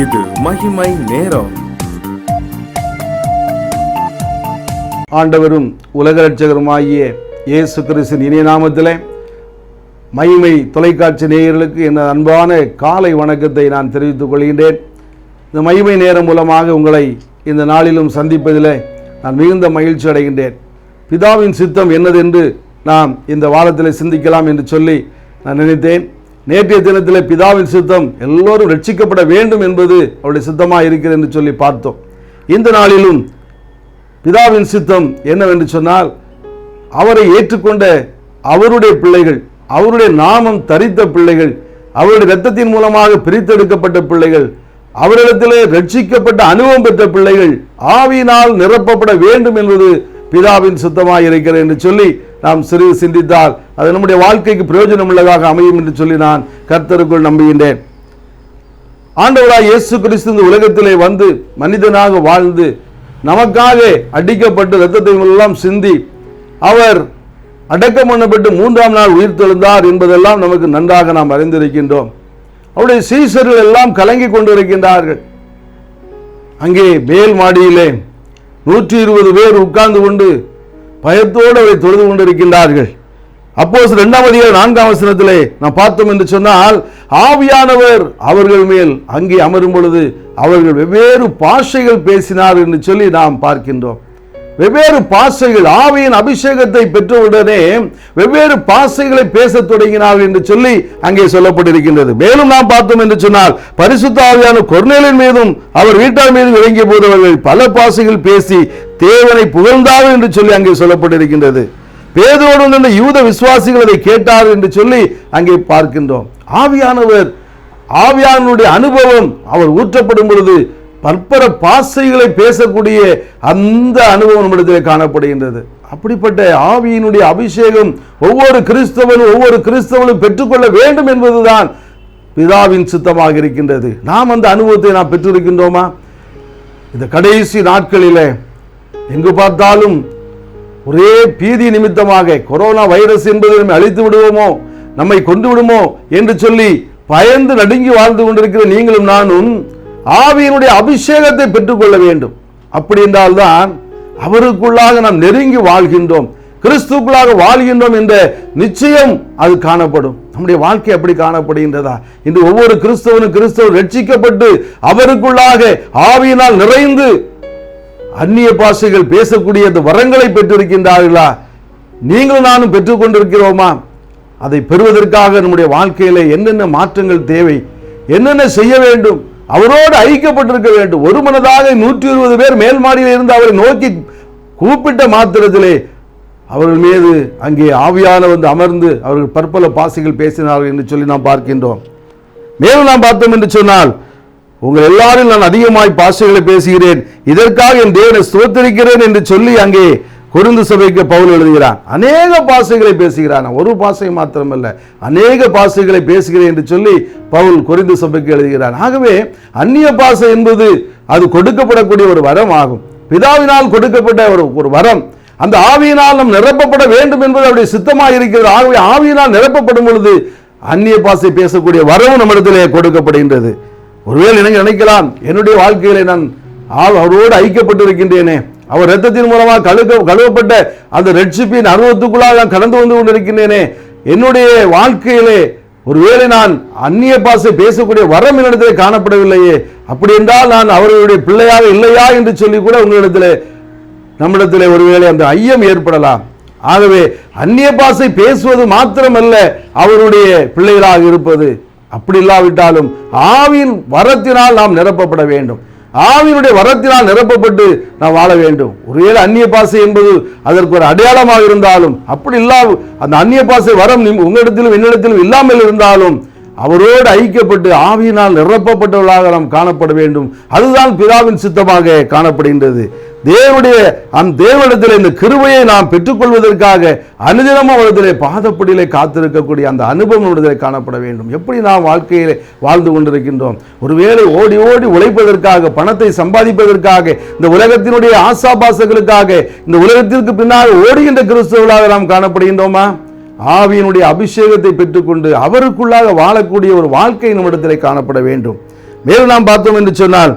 இது மகிமை நேரம். ஆண்டவரும் உலக இரட்சகருமாகிய இயேசு கிறிஸ்துவின் இனிய நாமத்திலே மகிமை தொலைக்காட்சி நேயர்களுக்கு என் அன்பான காலை வணக்கத்தை நான் தெரிவித்துக் கொள்கின்றேன். இந்த மகிமை நேரம் மூலமாக உங்களை இந்த நாளிலும் சந்திப்பதில் நான் மிகுந்த மகிழ்ச்சி அடைகின்றேன். பிதாவின் சித்தம் என்னதென்று நாம் இந்த வாரத்தில் சிந்திக்கலாம் என்று சொல்லி நான் நினைத்தேன். நேற்றைய தினத்தில் பிதாவின் சித்தம் எல்லோரும் ரட்சிக்கப்பட வேண்டும் என்பது அவருடைய சித்தமாக இருக்கிறது என்று சொல்லி பார்த்தோம். இந்த நாளிலும் பிதாவின் சித்தம் என்னவென்று சொன்னால், அவரை ஏற்றுக்கொண்ட அவருடைய பிள்ளைகள், அவருடைய நாமம் தரித்த பிள்ளைகள், அவருடைய இரத்தத்தின் மூலமாக பிரித்தெடுக்கப்பட்ட பிள்ளைகள், அவரிடத்திலே ரட்சிக்கப்பட்ட அனுபவம் பெற்ற பிள்ளைகள் ஆவியினால் நிரப்பப்பட வேண்டும் என்பது பிதாவின் சித்தமாக இருக்கிறது என்று சொல்லி நாம் சிறிது சிந்தித்தால் அது நம்முடைய வாழ்க்கைக்கு பிரயோஜனம் உள்ளதாக அமையும் என்று சொல்லி நான் கர்த்தருக்குள் நம்புகின்றேன். ஆண்டவராய் இயேசு கிறிஸ்து இந்த உலகத்திலே வந்து மனிதனாக வாழ்ந்து நமக்காக அடிக்கப்பட்டு இரத்தத்தை எல்லாம் சிந்தி அவர் அடக்கம் பண்ணப்பட்டு 3ஆம் நாள் உயிர் தெழுந்தார் என்பதெல்லாம் நமக்கு நன்றாக நாம் அறிந்திருக்கின்றோம். அவருடைய சீஷர்கள் எல்லாம் கலங்கி கொண்டிருக்கின்றார்கள். அங்கே மேல் மாடியிலே 120 பேர் உட்கார்ந்து கொண்டு பயத்தோடு அவரை தொழுது கொண்டிருக்கின்றார்கள். அப்போஸ்தலர் 2ஆம் அதிகாரம் 4ஆம் வசனத்திலே நாம் பார்த்தோம் என்று சொன்னால், ஆவியானவர் அவர்கள் மேல் அங்கே அமரும் பொழுது அவர்கள் வெவ்வேறு பாஷைகள் பேசினார் என்று சொல்லி நாம் பார்க்கின்றோம். வெவ்வேறு பாஷைகள், ஆவியின் அபிஷேகத்தை பெற்றவுடனே வெவ்வேறு பாஷைகளை பேசத் தொடங்கினார்கள் என்று சொல்லி அங்கே சொல்லப்பட்டிருக்கின்றது. மேலும் நாம் பார்த்தோம் என்று சொன்னால், பரிசுத்த ஆவியான கொர்நேலியின் மீதும் அவர் வீட்டார் மீதும் இறங்கிய போது அவர்கள் பல பாஷைகள் பேசி தேவனை புகழ்ந்தார்கள் என்று சொல்லி அங்கே சொல்லப்பட்டிருக்கின்றது. பேதுரோடு வந்த யூத விசுவாசிகள் அதை கேட்டார் என்று சொல்லி அங்கே பார்க்கின்றோம். ஆவியானுடைய அனுபவம் அவர் ஊற்றப்படும் பொழுது பற்பல பாஷைகளை பேசக்கூடிய அந்த அனுபவம் நம்மிடத்திலே காணப்படுகின்றது. அப்படிப்பட்ட ஆவியினுடைய அபிஷேகம் ஒவ்வொரு கிறிஸ்தவனும் பெற்றுக்கொள்ள வேண்டும் என்பதுதான் பிதாவின் சித்தமாக இருக்கின்றது. நாம் அந்த அனுபவத்தை நாம் பெற்றிருக்கின்றோமா? இந்த கடைசி நாட்களிலே எங்கு பார்த்தாலும் ஒரே பீதி நிமித்தமாக கொரோனா வைரஸ் என்பதை நம்மை அழித்து விடுவோமோ, நம்மை கொண்டு விடுமோ என்று சொல்லி பயந்து நடுங்கி வாழ்ந்து கொண்டிருக்கிற நீங்களும் நானும் ஆவியினுடைய அபிஷேகத்தை பெற்றுக்கொள்ள வேண்டும். அப்படி என்றால்தான் அவருக்குள்ளாக நாம் நெருங்கி வாழ்கின்றோம், கிறிஸ்துக்குள்ளாக வாழ்கின்றோம் என்ற நிச்சயம் அது காணப்படும். நம்முடைய வாழ்க்கை அப்படி காணப்படுகின்றதா? இன்று ஒவ்வொரு கிறிஸ்தவரும் ரட்சிக்கப்பட்டு அவருக்குள்ளாக ஆவியினால் நிறைந்து அந்நிய பாஷைகள் பேசக்கூடிய அந்த வரங்களை பெற்றிருக்கின்றார்களா? நீங்களும் நானும் பெற்றுக்கொண்டிருக்கிறோமா? அதை பெறுவதற்காக நம்முடைய வாழ்க்கையில என்னென்ன மாற்றங்கள் தேவை, என்னென்ன செய்ய வேண்டும்? அவரோடு ஐக்கியப்பட்டிருக்க வேண்டும். ஒரு மனதாக 120 பேர் மேல் மாடியில் இருந்து அவரை நோக்கி கூப்பிட்ட மாத்திரத்திலே அவர்கள் மீது அங்கே ஆவியான வந்து அமர்ந்து அவர்கள் பற்பல பாஷைகள் பேசினார்கள் என்று சொல்லி நாம் பார்க்கின்றோம். மேலும் நாம் பார்த்தோம் என்று சொன்னால், உங்கள் எல்லாரும் நான் அதிகமாய் பாஷைகளை பேசுகிறேன், இதற்காக என் தேவனை ஸ்தோத்திரிக்கிறேன் என்று சொல்லி அங்கே கொரிந்து சபைக்கு பவுல் எழுதுகிறான். அநேக பாஷைகளை பேசுகிறான். ஒரு பாஷை மாத்திரமல்ல, அநேக பாஷைகளை பேசுகிறேன் என்று சொல்லி பவுல் கொரிந்து சபைக்கு எழுதுகிறான். ஆகவே அந்நிய பாஷை என்பது அது கொடுக்கப்படக்கூடிய ஒரு வரம் ஆகும். பிதாவினால் கொடுக்கப்பட்ட ஒரு வரம். அந்த ஆவியினால் நாம் நிரப்பப்பட வேண்டும் என்பது அவருடைய சித்தமாக இருக்கிறது. ஆகவே ஆவியினால் நிரப்பப்படும் பொழுது அந்நிய பாஷை பேசக்கூடிய வரவும் நம்மிடத்திலே கொடுக்கப்படுகின்றது. ஒருவேளை நீங்கள் நினைக்கலாம், என்னுடைய வாழ்க்கையிலே நான் அவரோடு ஐக்கியப்பட்டிருக்கின்றேனே, அவர் இரத்தத்தின் மூலமாக கழுவப்பட்ட அந்த ரட்சிப்பின் அனுபவத்துக்குள்ளாக நான் கடந்து வந்து கொண்டிருக்கின்றேனே, என்னுடைய வாழ்க்கையிலே ஒருவேளை நான் அந்நிய பாஷை பேசக்கூடிய வரம் என்னிடத்திலே காணப்படவில்லையே, அப்படி என்றால் நான் அவர்களுடைய பிள்ளையாக இல்லையா என்று சொல்லி கூட நம்மிடத்திலே ஒருவேளை அந்த ஐயம் ஏற்படலாம். ஆகவே அந்நிய பாஷை பேசுவது மாத்திரமல்ல அவருடைய பிள்ளைகளாக இருப்பது. அப்படி இல்லாவிட்டாலும் ஆவியின் வரத்தினால் நாம் நிரப்பப்பட வேண்டும். ஆவியினுடைய வரத்தினால் நிரப்பப்பட்டு நாம் வாழ வேண்டும். ஒருவேளை அந்நிய பாஷை என்பது அதற்கு ஒரு அடையாளமாக இருந்தாலும், அப்படி இல்லாமல் அந்த அந்நிய பாஷை வரம் உங்களிடத்திலும் என்னிடத்திலும் இல்லாமல் இருந்தாலும் அவரோடு ஐக்கியப்பட்டு ஆவியினால் நிரப்பப்பட்டவர்களாக நாம் காணப்பட வேண்டும். அதுதான் பிதாவின் சித்தமாக காணப்படுகின்றது. தேவனிடத்தில் இந்த கிருபையை நாம் பெற்றுக்கொள்வதற்காக அனுதினமும் அவரிடத்திலே பாதப்படியிலே காத்திருக்கக்கூடிய அந்த அனுபவம் நம்மிடத்திலே காணப்பட வேண்டும். எப்படி நாம் வாழ்க்கையிலே வாழ்ந்து கொண்டிருக்கின்றோம்? ஒருவேளை ஓடி ஓடி உழைப்பதற்காக, பணத்தை சம்பாதிப்பதற்காக, இந்த உலகத்தினுடைய ஆசாபாசங்களுக்காக, இந்த உலகத்திற்கு பின்னால் ஓடுகின்ற கிறிஸ்தவர்களாக நாம் காணப்படுகின்றோமா? ஆவியினுடைய அபிஷேகத்தை பெற்றுக்கொண்டு அவருக்குள்ளாக வாழக்கூடிய ஒரு வாழ்க்கை நம்மிடத்திலே காணப்பட வேண்டும். மேலும் நாம் பார்த்தோம் என்று சொன்னால்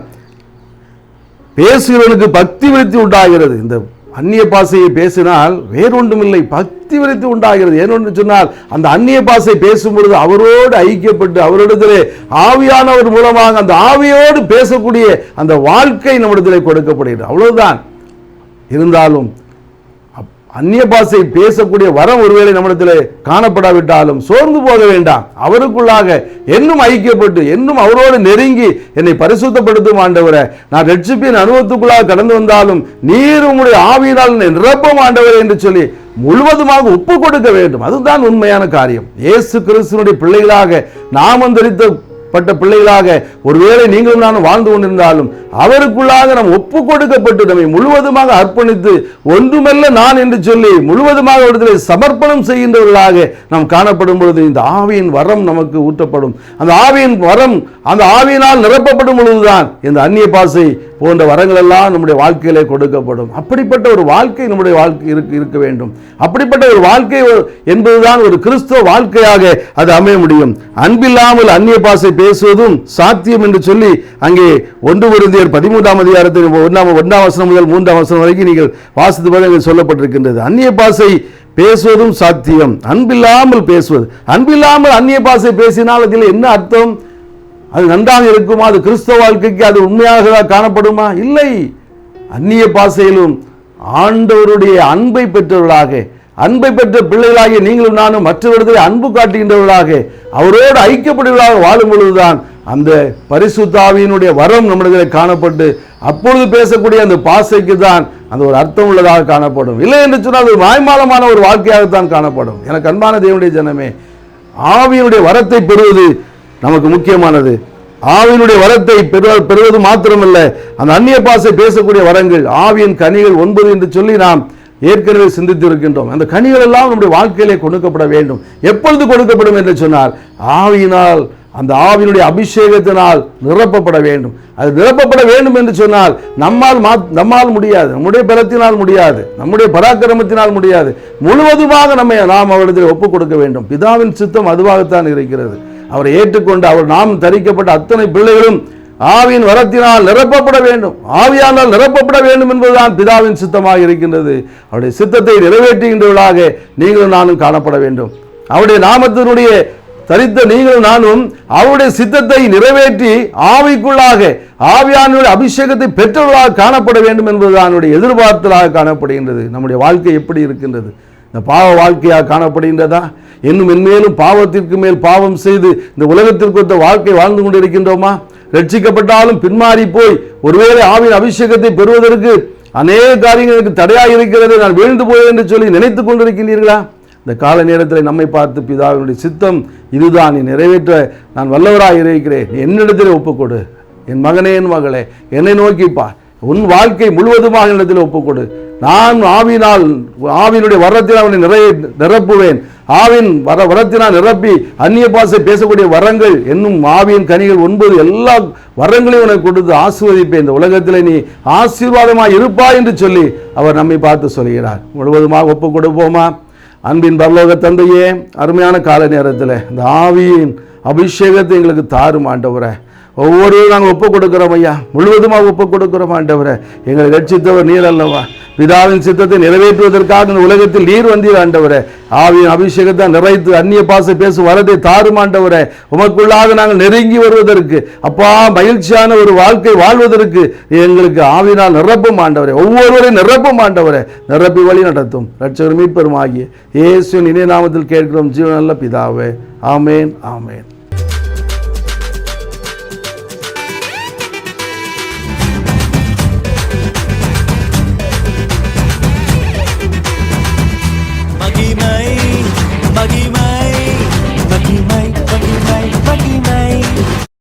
பேசுகிறவனுக்கு பக்தி விருத்தி உண்டாகிறது. இந்த அந்நிய பாஷையை பேசினால் வேறொன்றுமில்லை, பக்தி விருத்தி உண்டாகிறது. ஏனென்று சொன்னால் அந்த அந்நிய பாஷை பேசும் பொழுது அவரோடு ஐக்கியப்பட்டு அவரிடத்திலே ஆவியானவர் மூலமாக அந்த ஆவியோடு பேசக்கூடிய அந்த வாழ்க்கை நம்மிடத்திலே கொடுக்கப்படுகிறது. அவ்வளவுதான். இருந்தாலும் அந்நிய பாஷை பேசக்கூடிய வரம் ஒருவேளை நம்மிடத்திலே காணப்படாவிட்டாலும் சோர்ந்து போக வேண்டாம். அவருக்குள்ளாக இன்னும் ஐக்கியப்பட்டு இன்னும் அவரோடு நெருங்கி என்னை பரிசுத்தப்படுத்தும் ஆண்டவரே, நான் ரட்சிப்பின் அனுபவத்துக்குள்ளாக கடந்து வந்தாலும் நீர் உம்முடைய ஆவியினால் என்னை நிரப்பும் ஆண்டவரே என்று சொல்லி முழுவதுமாக ஒப்பு கொடுக்க வேண்டும். அதுதான் உண்மையான காரியம். இயேசு கிறிஸ்துவினுடைய பிள்ளைகளாக நாமம் தரிக்கப்பட்ட பிள்ளைகளாக ஒருவேளை நீங்களும் நானும் வாழ்ந்து கொண்டிருந்தாலும் அவருக்குள்ளாக நாம் ஒப்பு கொடுக்கப்பட்டு நம்மை முழுவதுமாக அர்ப்பணித்து ஒன்றுமல்ல நான் என்று சொல்லி முழுவதுமாக அவரிடத்திலே சமர்ப்பணம் செய்கின்றவர்களாக நாம் காணப்படும் பொழுது இந்த ஆவியின் வரம் நமக்கு ஊற்றப்படும். அந்த ஆவியின் வரம் அந்த ஆவியினால் நிரப்பப்படும் பொழுதுதான் இந்த அந்நிய பாஷை போன்ற வரங்கள் எல்லாம் நம்முடைய வாழ்க்கையிலே கொடுக்கப்படும். அப்படிப்பட்ட ஒரு வாழ்க்கை நம்முடைய வாழ்க்கை இருக்க வேண்டும். அப்படிப்பட்ட ஒரு வாழ்க்கை என்பதுதான் ஒரு கிறிஸ்தவ வாழ்க்கையாக அது அமைய முடியும். அன்பில்லாமல் அந்நிய பாஷை பேசுவதும் சாத்தியம் என்று சொல்லி அங்கே 1 கொரிந்தியர் 13ஆம் அதிகாரத்தில் 1ஆம் வசனம் முதல் 3ஆம் வசனம் வரைக்கும் நீங்கள் வாசித்து பாருங்கள் சொல்லப்பட்டிருக்கின்றது. அந்நிய பாஷை பேசுவதும் சாத்தியம், அன்பில்லாமல் பேசுவது. அன்பில்லாமல் அந்நிய பாஷை பேசினால் அதில் என்ன அர்த்தம்? அது நன்றாக இருக்குமா? அது கிறிஸ்தவ வாழ்க்கைக்கு அது உண்மையாக காணப்படுமா? இல்லை. அந்நிய பாஷையிலும் ஆண்டவருடைய அன்பை பெற்றவர்களாக, அன்பை பெற்ற பிள்ளைகளாகிய நீங்களும் நானும் மற்றவர்களை அன்பு காட்டுகின்றவர்களாக அவரோடு ஐக்கியப்படுவதாக வாழும் பொழுதுதான் அந்த பரிசுத்த ஆவியினுடைய வரம் நம்மிடத்தில் காணப்பட்டு அப்பொழுது பேசக்கூடிய அந்த பாஷைக்கு தான் அந்த ஒரு அர்த்தம் உள்ளதாக காணப்படும். இல்லை என்று சொன்னால் அது மாய்மாலமான ஒரு வாழ்க்கையாகத்தான் காணப்படும். எனக்கு அன்பான தேவனுடைய ஜனமே, ஆவியினுடைய வரத்தை பெறுவது நமக்கு முக்கியமானது. ஆவியினுடைய வரத்தை பெறுவது மாத்திரமல்ல, அந்த அந்நிய பாஷை பேசக்கூடிய வரங்கள் ஆவியின் கனிகள் 9 என்று சொல்லி நாம் ஏற்கனவே சிந்தித்து இருக்கின்றோம். அந்த கனிகள் எல்லாம் நம்முடைய வாழ்க்கையிலே கொடுக்கப்பட வேண்டும். எப்பொழுது கொடுக்கப்படும் என்று சொன்னால் ஆவியினால், அந்த ஆவியினுடைய அபிஷேகத்தினால் நிரப்பப்பட வேண்டும். அது நிரப்பப்பட வேண்டும் என்று சொன்னால் நம்மால் முடியாது, நம்முடைய பலத்தினால் முடியாது, நம்முடைய பராக்கிரமத்தினால் முடியாது. முழுவதுமாக நாம் அவரிடத்தில் ஒப்புக் கொடுக்க வேண்டும். பிதாவின் சித்தம் அதுவாகத்தான் இருக்கிறது. அவரை ஏற்றுக்கொண்டு அவர் நாம் தரிக்கப்பட்ட அத்தனை பிள்ளைகளும் ஆவியின் வரத்தினால் நிரப்பப்பட வேண்டும், ஆவியானால் நிரப்பப்பட வேண்டும் என்பதுதான் பிதாவின் சித்தமாக இருக்கின்றது. அவருடைய சித்தத்தை நிறைவேற்றுகின்றவர்களாக நீங்களும் நானும் காணப்பட வேண்டும். அவருடைய நாமத்தினுடைய தரித்த நீங்களும் நானும் அவருடைய சித்தத்தை நிறைவேற்றி ஆவிக்குள்ளாக ஆவியானுடைய அபிஷேகத்தை பெற்றவர்களாக காணப்பட வேண்டும் என்பதுதான் அவருடைய எதிர்பார்த்தலாக காணப்படுகின்றது. நம்முடைய வாழ்க்கை எப்படி இருக்கின்றது? இந்த பாவ வாழ்க்கையாக காணப்படுகின்றதா? இன்னும் மென்மேலும் பாவத்திற்கு மேல் பாவம் செய்து இந்த உலகத்திற்கு ஒத்த வாழ்க்கை வாழ்ந்து கொண்டிருக்கின்றோமா? ரட்சிக்கப்பட்டாலும் பின்மாறி போய் ஒருவேளை ஆவியின் அபிஷேகத்தை பெறுவதற்கு அநேக காரியங்களுக்கு தடையாக இருக்கிறது, நான் வீழ்ந்து போய் என்று சொல்லி நினைத்துக் கொண்டிருக்கின்றீர்களா? இந்த கால நேரத்தில் நம்மை பார்த்து பிதாவினுடைய சித்தம் இதுதான், நீ நிறைவேற்ற நான் வல்லவராக இருக்கிறேன், நீ என்னிடத்தில் ஒப்புக்கொடு, என் மகனே என் மகளே என்னை நோக்கிப்பார், உன் வாழ்க்கை முழுவதுமாக என்னிடத்தில் ஒப்புக்கொடு, நான் ஆவியினுடைய வரத்தினால் அவனை நிரப்புவேன், ஆவின் வரத்தினால் நிரப்பி அந்நிய பாஷை பேசக்கூடிய வரங்கள் என்னும் ஆவியின் கனிகள் 9 எல்லா வரங்களையும் உனக்கு கொடுத்து ஆசீர்வதிப்பேன், இந்த உலகத்தில் நீ ஆசீர்வாதமாக இருப்பாய் என்று சொல்லி அவர் நம்மை பார்த்து சொல்கிறார். முழுவதுமாக ஒப்புக் கொடுப்போமா? அன்பின் பரலோக தந்தையே, அருமையான கால நேரத்தில் இந்த ஆவியின் அபிஷேகத்தை எங்களுக்கு தாரும் ஆண்டவரே. ஒவ்வொருவரும் நாங்கள் ஒப்புக் கொடுக்கிறோம் ஐயா, முழுவதுமாக ஒப்புக் கொடுக்கிறோம் ஆண்டவரே. எங்களை ரட்சித்தவர் நீர் அல்லவா? பிதாவின் சித்தத்தை நிறைவேற்றுவதற்காக இந்த உலகத்தில் நீர் வந்தீர் ஆண்டவரே. ஆவியின் அபிஷேகத்தை நிறைத்து அந்நிய பாஷை பேசும் வரத்தை தாரும் ஆண்டவரே. உமக்குள்ளாக நாங்கள் நெருங்கி வருவதற்கு, அப்பா மகிழ்ச்சியான ஒரு வாழ்க்கை வாழ்வதற்கு எங்களுக்கு ஆவியினால் நிரப்பும் ஆண்டவரே. ஒவ்வொருவரையும் நிரப்பும் ஆண்டவரே. நிரப்பி வழி நடத்தும் இரட்சகர் மீட்பரும் ஆகிய இயேசுவின் இணைய நாமத்தில் கேட்கிறோம் ஜீவனுள்ள பிதாவே. ஆமேன், ஆமேன்.